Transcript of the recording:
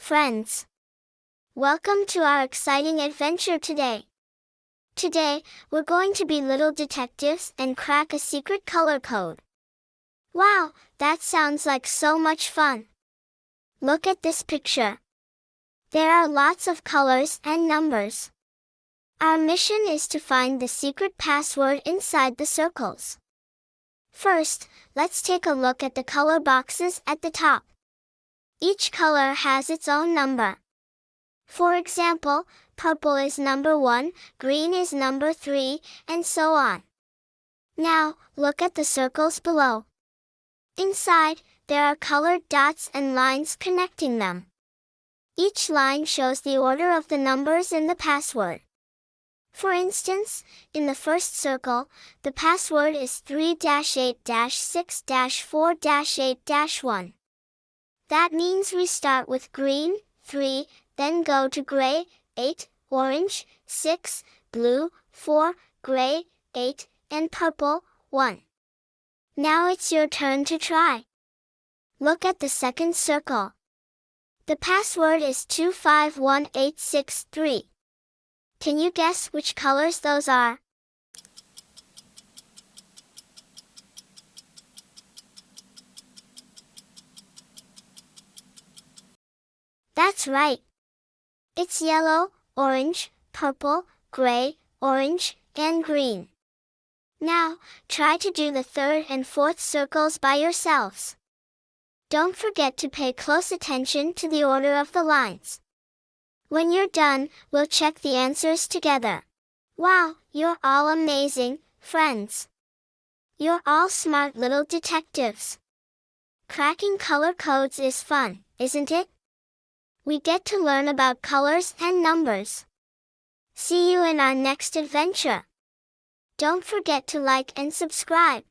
friends. Welcome to our exciting adventure today. Today, we're going to be little detectives and crack a secret color code. Wow, that sounds like so much fun. Look at this picture. There are lots of colors and numbers. Our mission is to find the secret password inside the circles. First, let's take a look at the color boxes at the top. Each color has its own number. For example, purple is number 1, green is number 3, and so on. Now, look at the circles below. Inside, there are colored dots and lines connecting them. Each line shows the order of the numbers in the password. For instance, in the first circle, the password is 3-8-6-4-8-1. That means we start with green, 3, then go to gray, 8, orange, 6, blue, 4, gray, 8, and purple, 1. Now it's your turn to try. Look at the second circle. The password is 251863. Can you guess which colors those are? That's right. It's yellow, orange, purple, gray, orange, and green. Now, try to do the third and fourth circles by yourselves. Don't forget to pay close attention to the order of the lines. When you're done, we'll check the answers together. Wow, you're all amazing, friends. You're all smart little detectives. Cracking color codes is fun, isn't it? We get to learn about colors and numbers. See you in our next adventure. Don't forget to like and subscribe.